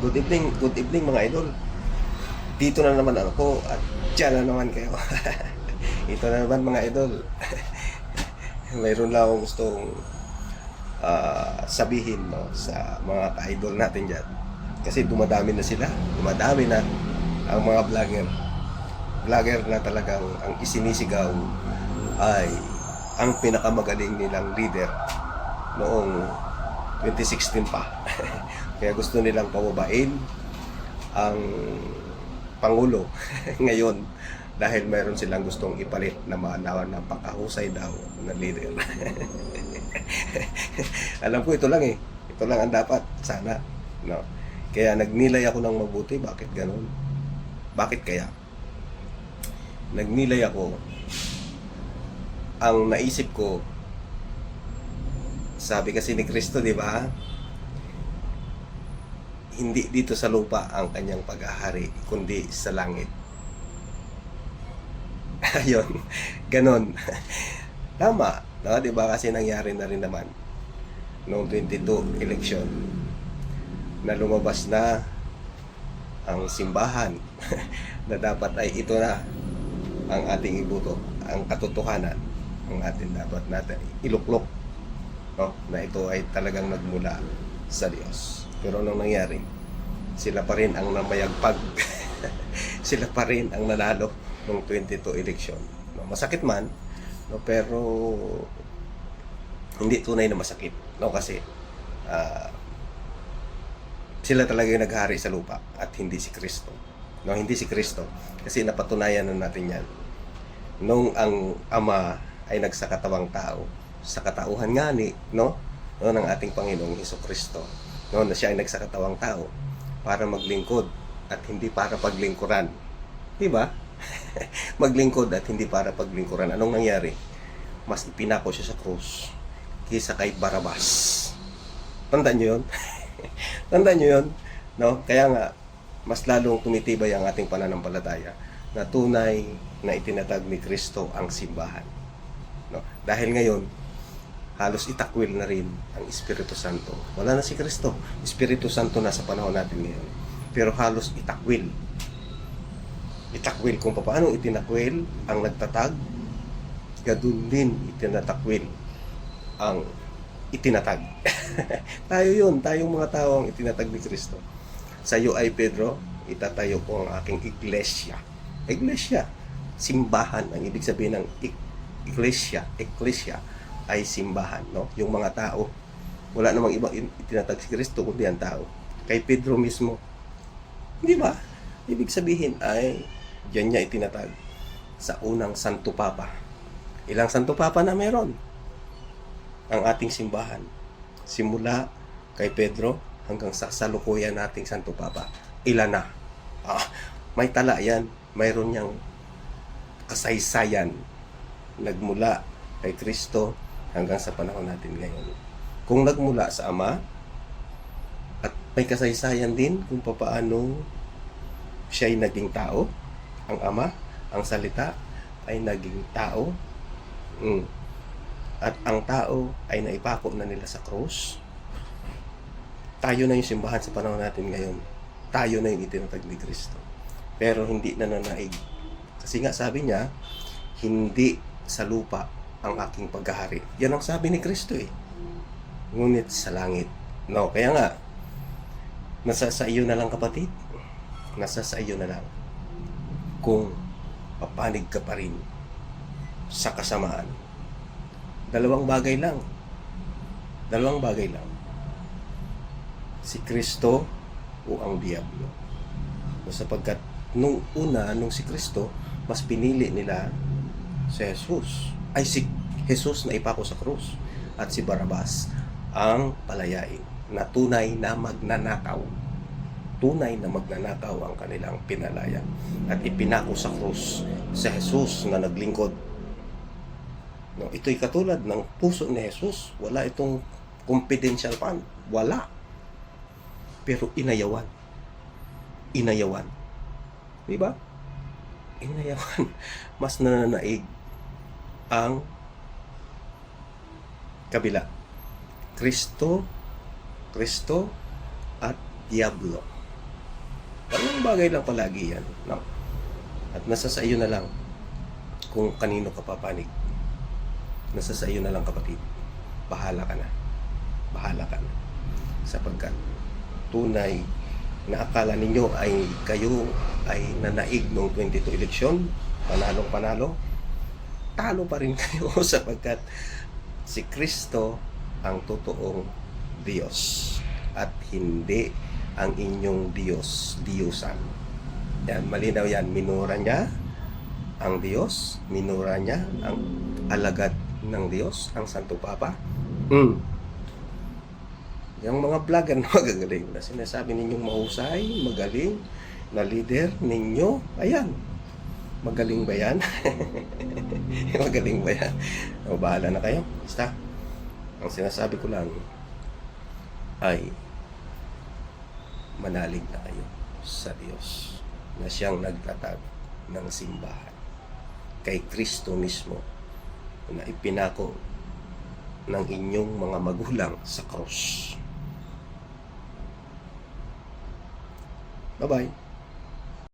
Good evening mga idol. Dito na naman ako at dyan na naman kayo. Ito na naman mga idol. Mayroon lang akong gustong sabihin, no, sa mga ka-idol natin dyan. Kasi dumadami na sila. Dumadami na ang mga vlogger. Vlogger na talagang ang isinisigaw ay ang pinakamagaling nilang leader noong 2016 pa. Kaya gusto nilang pababain ang Pangulo ngayon dahil mayroon silang gustong ipalit na napakahusay daw na leader. Alam ko ito lang eh. Ito lang ang dapat. Sana. No? Kaya nagnilay ako ng mabuti. Bakit ganun? Bakit kaya? Nagnilay ako. Ang naisip ko, sabi kasi ni Kristo, di ba? Hindi dito sa lupa ang kanyang pag-ahari, kundi sa langit. Ayun, ganon. Tama, no? Di ba kasi nangyari na rin naman noong 22 election na lumabas na ang simbahan na dapat ay ito na ang ating ibuto, ang katotohanan, ang ating dapat natin iluklok, no? Na ito ay talagang nagmula sa Diyos. Pero anong nangyari? Sila pa rin ang namayagpag. Sila pa rin ang nanalo ng 22 election. No, masakit man, no, pero hindi tunay na masakit. No, kasi sila talaga yung naghari sa lupa at hindi si Kristo. No, hindi si Kristo. Kasi napatunayan na natin yan. Nung ang Ama ay nagsakatawang tao, sa katauhan nga ni, no, ng ating Panginoong Hesukristo, no, na siya ay nagsakatawang tao para maglingkod at hindi para paglingkuran. Di ba? Maglingkod at hindi para paglingkuran. Anong nangyari? Mas ipinako siya sa krus kaysa kay Barabas. Tandaan nyo yun? Tandaan nyo yun? No? Kaya nga, mas lalong tumitibay ang ating pananampalataya na tunay na itinatag ni Kristo ang simbahan. No? Dahil ngayon, halos itakwil na rin ang Espiritu Santo. Wala na si Kristo. Espiritu Santo na sa panahon natin ngayon. Pero halos itakwil. Itakwil kung paano itinakwil ang nagtatag, gadun din itinatakwil ang itinatag. Tayo yun. Tayong mga tao ang itinatag ni Kristo. Sa iyo ay Pedro, itatayo ko ang aking iglesia. Iglesia. Simbahan. Ang ibig sabihin ng iglesia. Iglesia ay simbahan, no? Yung mga tao, wala namang ibang itinatag si Kristo kundi ang tao. Kay Pedro mismo, di ba? Ibig sabihin ay diyan niya itinatag sa unang Santo Papa. Ilang Santo Papa na meron ang ating simbahan? Simula kay Pedro hanggang sa salukuyan nating Santo Papa. Ilan na? May tala yan. Mayroon niyang kasaysayan nagmula kay Kristo hanggang sa panahon natin ngayon. Kung nagmula sa Ama, at may kasaysayan din kung paano siya ay naging tao, ang Ama, ang salita ay naging tao, at ang tao ay naipako na nila sa krus. Tayo na yung simbahan sa panahon natin ngayon. Tayo na yung itinatag ni Kristo. Pero hindi nananaig. Kasi nga sabi niya, hindi sa lupa ang aking paghahari. Yan ang sabi ni Kristo eh. Ngunit sa langit. No, kaya nga, nasa sa iyo na lang kapatid. Nasa sa iyo na lang. Kung papanig ka pa rin sa kasamaan. Dalawang bagay lang. Dalawang bagay lang. Si Kristo o ang Diablo. O sapagkat nung si Kristo, mas pinili nila si Jesus. Ay si Jesus na ipako sa krus at si Barabas ang palayain na tunay na magnanakaw. Tunay na magnanakaw ang kanilang pinalaya at ipinako sa krus si Jesus na naglingkod. No, ito'y katulad ng puso ni Jesus. Wala itong confidential fund. Wala. Pero inayawan. Inayawan. Di ba? Inayawan. Mas nananaig ang kabila. Kristo at Diablo. Dalawang bagay lang palagi yan. No? At nasa sa iyo na lang kung kanino ka papanig. Nasa sa iyo na lang, kapatid. Bahala ka na. Bahala ka na. Sapagkat tunay na akala ninyo ay kayo ay nanaig noong 22 eleksyon, panalong panalo, talo pa rin kayo sapagkat si Kristo ang totoong Diyos at hindi ang inyong Diyos-Diyosan. Yan, malinaw yan. Minura niya ang Diyos, minura niya ang alagad ng Diyos, ang Santo Papa. Yung mga vlogger na magagaling na sinasabi ninyong mahusay, magaling na leader ninyo, ayan, magaling ba yan? Magaling ba yan? O, bahala na kayo. Basta, ang sinasabi ko lang ay manalig na kayo sa Diyos na siyang nagtatag ng simbahan kay Kristo mismo na ipinako ng inyong mga magulang sa krus. Bye-bye.